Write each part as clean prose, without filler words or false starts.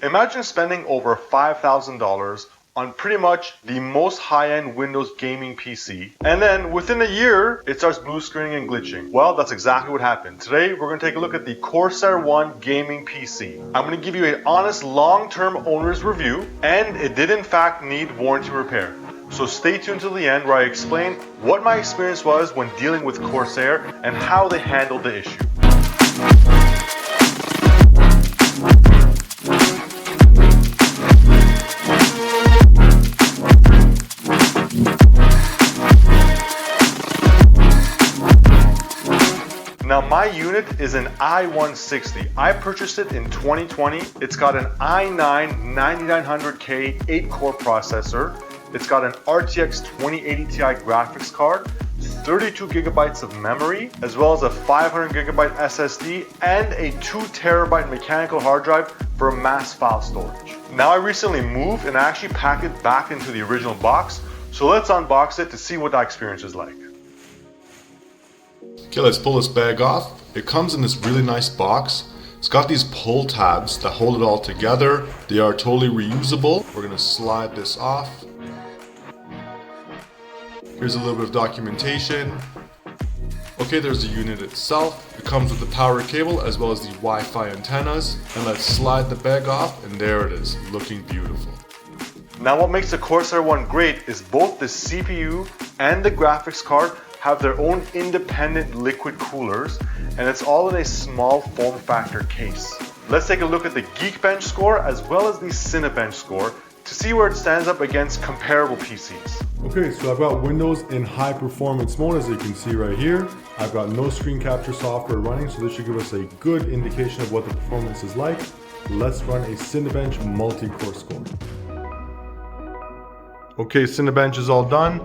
Imagine spending over $5,000 on pretty much the most high-end Windows gaming PC, and then within a year, it starts blue screening and glitching. Well, that's exactly what happened. Today, we're going to take a look at the Corsair ONE gaming PC. I'm going to give you an honest long-term owner's review, and it did in fact need warranty repair. So stay tuned till the end where I explain what my experience was when dealing with Corsair and how they handled the issue. Now my unit is an i160. I purchased it in 2020. It's got an i9 9900K 8-core processor. It's got an RTX 2080 Ti graphics card, 32 gigabytes of memory, as well as a 500 gigabyte SSD and a 2 terabyte mechanical hard drive for mass file storage. Now I recently moved and I actually packed it back into the original box. So let's unbox it to see what that experience is like. Okay, let's pull this bag off. It comes in this really nice box. It's got these pull tabs that hold it all together. They are totally reusable. We're gonna slide this off. Here's a little bit of documentation. Okay, there's the unit itself. It comes with the power cable as well as the Wi-Fi antennas. And let's slide the bag off, and there it is, looking beautiful. Now what makes the Corsair ONE great is both the CPU and the graphics card have their own independent liquid coolers, and it's all in a small form factor case. Let's take a look at the Geekbench score as well as the Cinebench score to see where it stands up against comparable PCs. Okay, so I've got Windows in high performance mode, as you can see right here. I've got no screen capture software running, so this should give us a good indication of what the performance is like. Let's run a Cinebench multi-core score. Okay, Cinebench is all done.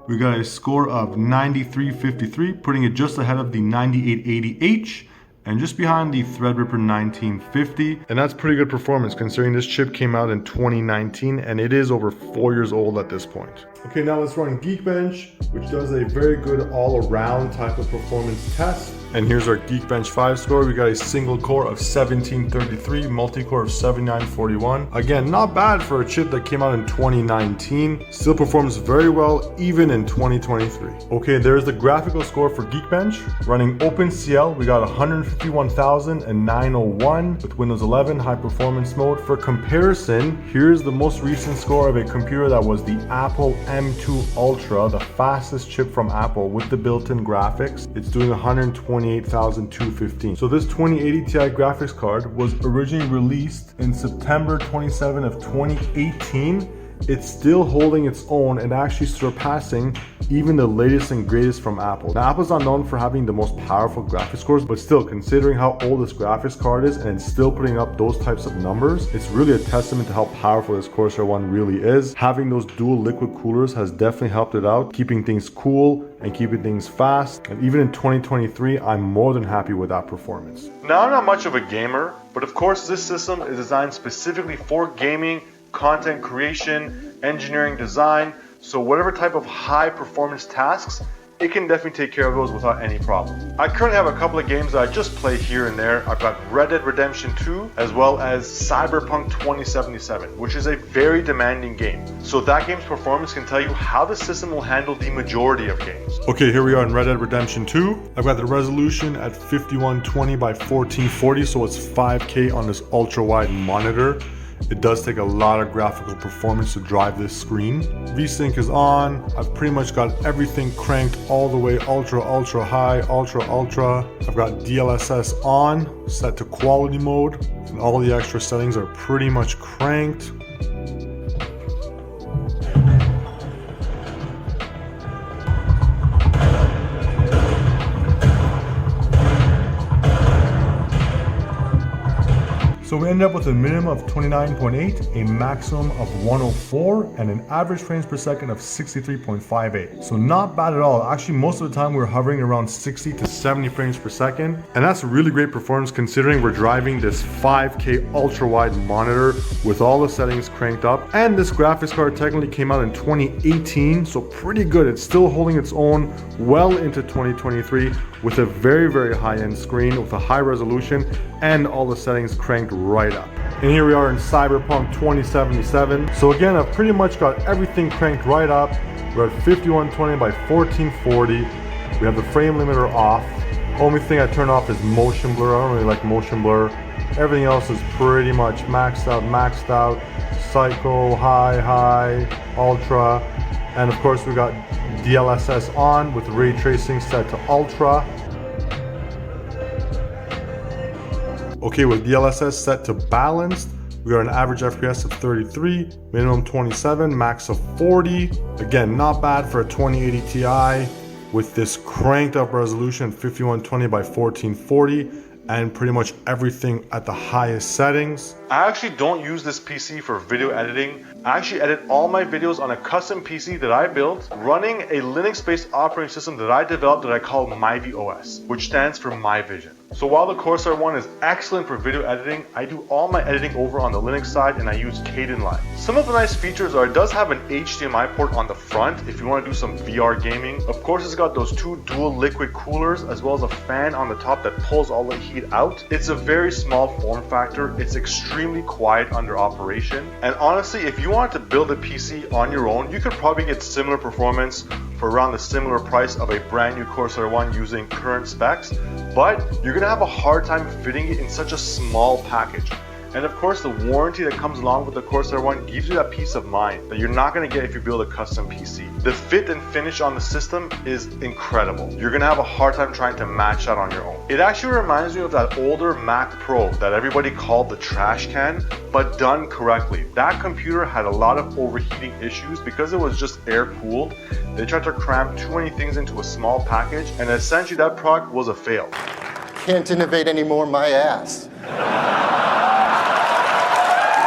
We got a score of 9353, putting it just ahead of the 9880H and just behind the Threadripper 1950. And that's pretty good performance considering this chip came out in 2019 and it is over 4 years old at this point. Okay, now let's run Geekbench, which does a very good all-around type of performance test. And here's our Geekbench 5 score. We got a single core of 1733, multi-core of 7941. Again, not bad for a chip that came out in 2019. Still performs very well even in 2023. Okay, there's the graphical score for Geekbench. Running OpenCL, we got 151,901 with Windows 11 high performance mode. For comparison, here's the most recent score of a computer that was the Apple M2 Ultra, the fastest chip from Apple with the built-in graphics. It's doing 128,215. So this 2080 Ti graphics card was originally released in September 27 of 2018. It's still holding its own and actually surpassing even the latest and greatest from Apple. Now, Apple's not known for having the most powerful graphics cards, but still, considering how old this graphics card is and it's still putting up those types of numbers, it's really a testament to how powerful this Corsair ONE really is. Having those dual liquid coolers has definitely helped it out, keeping things cool and keeping things fast. And even in 2023, I'm more than happy with that performance. Now, I'm not much of a gamer, but of course this system is designed specifically for gaming, content creation, engineering design, so whatever type of high performance tasks, it can definitely take care of those without any problem. I currently have a couple of games that I just play here and there. I've got Red Dead Redemption 2 as well as Cyberpunk 2077, which is a very demanding game. So that game's performance can tell you how the system will handle the majority of games. Okay, here we are in Red Dead Redemption 2. I've got the resolution at 5120 by 1440, so it's 5K on this ultra wide monitor. It does take a lot of graphical performance to drive this screen. VSync is on. I've pretty much got everything cranked all the way ultra high, ultra. I've got DLSS on, set to quality mode, and all the extra settings are pretty much cranked. So we ended up with a minimum of 29.8, a maximum of 104, and an average frames per second of 63.58. So not bad at all. Actually, most of the time we're hovering around 60 to 70 frames per second. And that's really great performance considering we're driving this 5K ultra wide monitor with all the settings cranked up. And this graphics card technically came out in 2018, so pretty good. It's still holding its own well into 2023 with a very high-end screen with a high resolution and all the settings cranked right up. And here we are in Cyberpunk 2077. So again, I've pretty much got everything cranked right up. We're at 5120 by 1440. We have the frame limiter off. Only thing I turn off is motion blur. I don't really like motion blur. Everything else is pretty much maxed out. Cycle, high, ultra. And of course we got DLSS on with ray tracing set to ultra. Okay, with DLSS set to balanced, we are an average FPS of 33, minimum 27, max of 40. Again, not bad for a 2080 Ti with this cranked up resolution 5120 by 1440 and pretty much everything at the highest settings. I actually don't use this PC for video editing. I actually edit all my videos on a custom PC that I built running a Linux-based operating system that I developed that I call MyVOS, which stands for My Vision. So while the Corsair ONE is excellent for video editing, I do all my editing over on the Linux side and I use Kdenlive. Some of the nice features are it does have an HDMI port on the front if you want to do some VR gaming. Of course, it's got those two dual liquid coolers as well as a fan on the top that pulls all the heat out. It's a very small form factor. It's extremely quiet under operation. And honestly, if you wanted to build a PC on your own, you could probably get similar performance for around the similar price of a brand new Corsair ONE using current specs, but you're gonna have a hard time fitting it in such a small package. And of course, the warranty that comes along with the Corsair ONE gives you that peace of mind that you're not going to get if you build a custom PC. The fit and finish on the system is incredible. You're going to have a hard time trying to match that on your own. It actually reminds me of that older Mac Pro that everybody called the trash can, but done correctly. That computer had a lot of overheating issues because it was just air cooled. They tried to cram too many things into a small package, and essentially that product was a fail. Can't innovate anymore, my ass.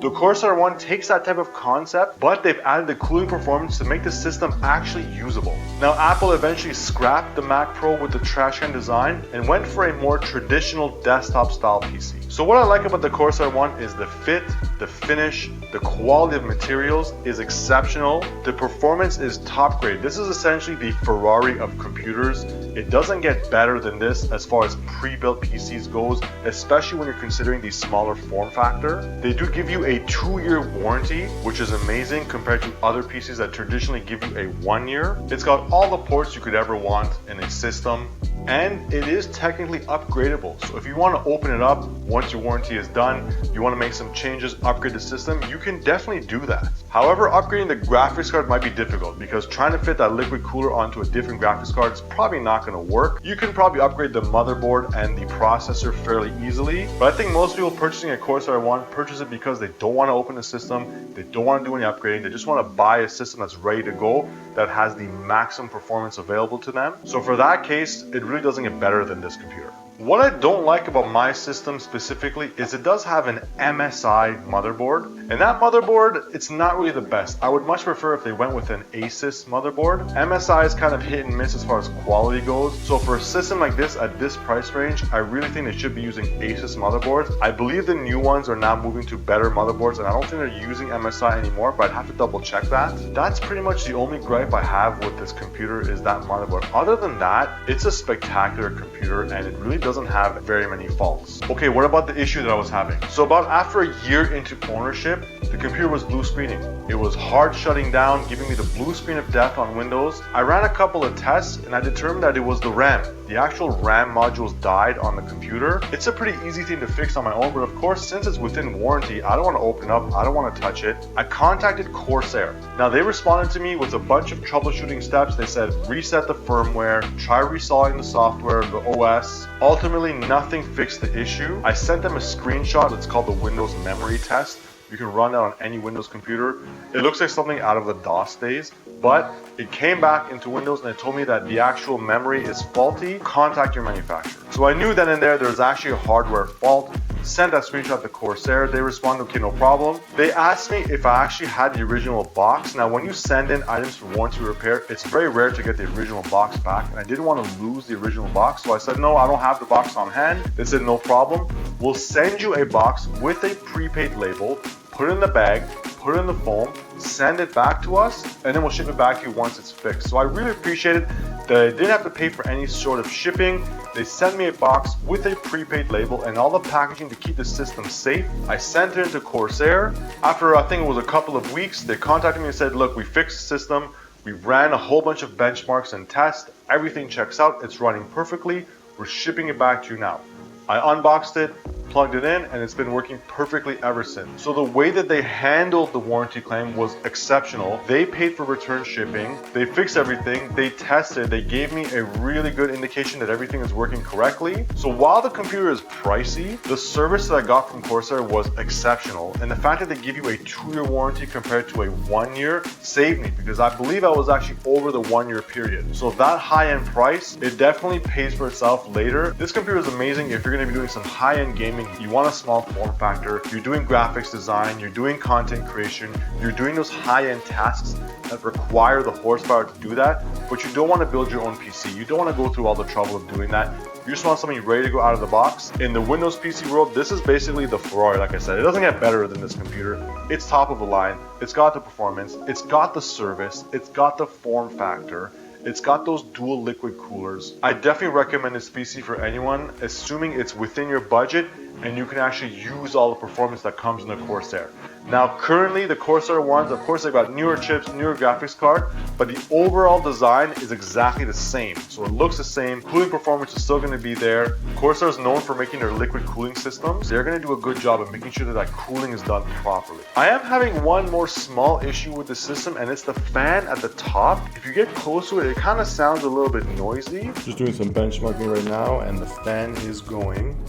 The Corsair ONE takes that type of concept, but they've added the cooling performance to make the system actually usable. Now, Apple eventually scrapped the Mac Pro with the trash can design and went for a more traditional desktop style PC. So what I like about the Corsair ONE is the fit, the finish, the quality of materials is exceptional. The performance is top grade. This is essentially the Ferrari of computers. It doesn't get better than this as far as pre-built PCs goes, especially when you're considering the smaller form factor. They do give you a 2-year warranty, which is amazing compared to other PCs that traditionally give you a 1 year. It's got all the ports you could ever want in a system, and it is technically upgradable. So if you want to open it up once your warranty is done, you want to make some changes, upgrade the system, you can definitely do that. However, upgrading the graphics card might be difficult because trying to fit that liquid cooler onto a different graphics card is probably not going to work. You can probably upgrade the motherboard and the processor fairly easily, but I think most people purchasing a Corsair ONE purchase it because they don't want to open the system, they don't want to do any upgrading, they just want to buy a system that's ready to go, that has the maximum performance available to them. So for that case, it really doesn't get better than this computer. What I don't like about my system specifically is it does have an MSI motherboard, and that motherboard, it's not really the best. I would much prefer if they went with an Asus motherboard. MSI is kind of hit and miss as far as quality goes, so for a system like this at this price range, I really think they should be using Asus motherboards. I believe the new ones are now moving to better motherboards, and I don't think they're using MSI anymore, but I'd have to double check that. That's pretty much the only gripe I have with this computer is that motherboard. Other than that, it's a spectacular computer, and it really doesn't have very many faults. Okay, what about the issue that I was having? So about after a year into ownership, the computer was blue screening. It was hard shutting down, giving me the blue screen of death on Windows. I ran a couple of tests and I determined that it was the RAM. The actual RAM modules died on the computer. It's a pretty easy thing to fix on my own, but of course, since it's within warranty, I don't want to open it up, I don't want to touch it. I contacted Corsair. Now they responded to me with a bunch of troubleshooting steps. They said, reset the firmware, try reinstalling the software, the OS. Ultimately, nothing fixed the issue. I sent them a screenshot. It's called the Windows memory test. You can run that on any Windows computer. It looks like something out of the DOS days, but it came back into Windows and it told me that the actual memory is faulty. Contact your manufacturer. So I knew then and there was actually a hardware fault. Sent that screenshot to Corsair. They responded, okay, no problem. They asked me if I actually had the original box. Now, when you send in items for warranty repair, it's very rare to get the original box back, and I didn't want to lose the original box, so I said, no, I don't have the box on hand. They said, no problem. We'll send you a box with a prepaid label. put it in the bag, put it in the foam, send it back to us, and then we'll ship it back to you once it's fixed. So I really appreciate it that I didn't have to pay for any sort of shipping. They sent me a box with a prepaid label and all the packaging to keep the system safe. I sent it into Corsair. After I think it was a couple of weeks, they contacted me and said, look, we fixed the system. We ran a whole bunch of benchmarks and tests. Everything checks out. It's running perfectly. We're shipping it back to you now. I unboxed it, plugged it in, and it's been working perfectly ever since. So the way that they handled the warranty claim was exceptional. They paid for return shipping, they fixed everything, they tested, they gave me a really good indication that everything is working correctly. So while the computer is pricey, the service that I got from Corsair was exceptional. And the fact that they give you a 2-year warranty compared to a 1-year saved me, because I believe I was actually over the 1-year period. So that high-end price, it definitely pays for itself later. This computer is amazing if you're going to be doing some high-end gaming. You want a small form factor, you're doing graphics design, you're doing content creation, you're doing those high-end tasks that require the horsepower to do that, but you don't want to build your own PC. You don't want to go through all the trouble of doing that. You just want something ready to go out of the box. In the Windows PC world, this is basically the Ferrari. Like I said, it doesn't get better than this computer. It's top of the line. It's got the performance. It's got the service. It's got the form factor. It's got those dual liquid coolers. I definitely recommend this PC for anyone, assuming it's within your budget and you can actually use all the performance that comes in the Corsair. Now currently the Corsair ones, of course they've got newer chips, newer graphics card, but the overall design is exactly the same. So it looks the same, cooling performance is still going to be there. Corsair is known for making their liquid cooling systems. They're going to do a good job of making sure that cooling is done properly. I am having one more small issue with the system, and it's the fan at the top. If you get close to it, it kind of sounds a little bit noisy. Just doing some benchmarking right now, and the fan is going.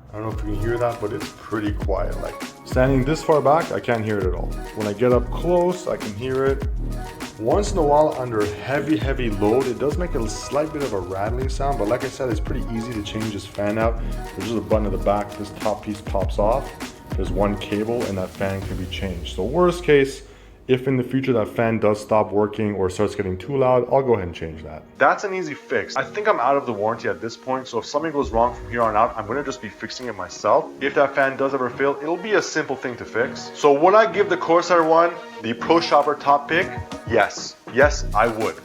I don't know if you can hear that, but it's pretty quiet. Like standing this far back, I can't hear it at all. When I get up close, I can hear it. Once in a while under heavy load, it does make a slight bit of a rattling sound, but like I said, it's pretty easy to change this fan out. There's just a button at the back, this top piece pops off. There's one cable and that fan can be changed. So worst case, if in the future that fan does stop working or starts getting too loud, I'll go ahead and change that. That's an easy fix. I think I'm out of the warranty at this point, so if something goes wrong from here on out, I'm going to just be fixing it myself. If that fan does ever fail, it'll be a simple thing to fix. So would I give the Corsair ONE the Pro Shopper top pick? Yes. Yes, I would.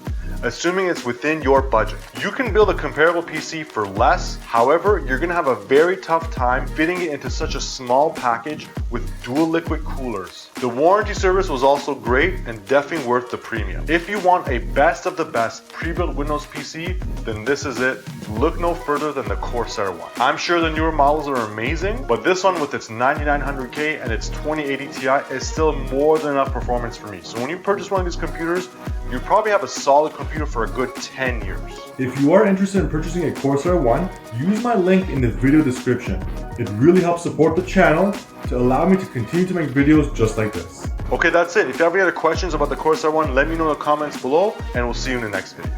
Assuming it's within your budget. You can build a comparable PC for less, however, you're going to have a very tough time fitting it into such a small package with dual liquid coolers. The warranty service was also great and definitely worth the premium. If you want a best of the best pre-built Windows PC, then this is it. Look no further than the Corsair ONE. I'm sure the newer models are amazing, but this one with its 9900K and its 2080 Ti is still more than enough performance for me. So when you purchase one of these computers, you probably have a solid computer for a good 10 years. If you are interested in purchasing a Corsair ONE, use my link in the video description. It really helps support the channel to allow me to continue to make videos just like this. Okay, that's it. If you have any other questions about the Corsair ONE, let me know in the comments below, and we'll see you in the next video.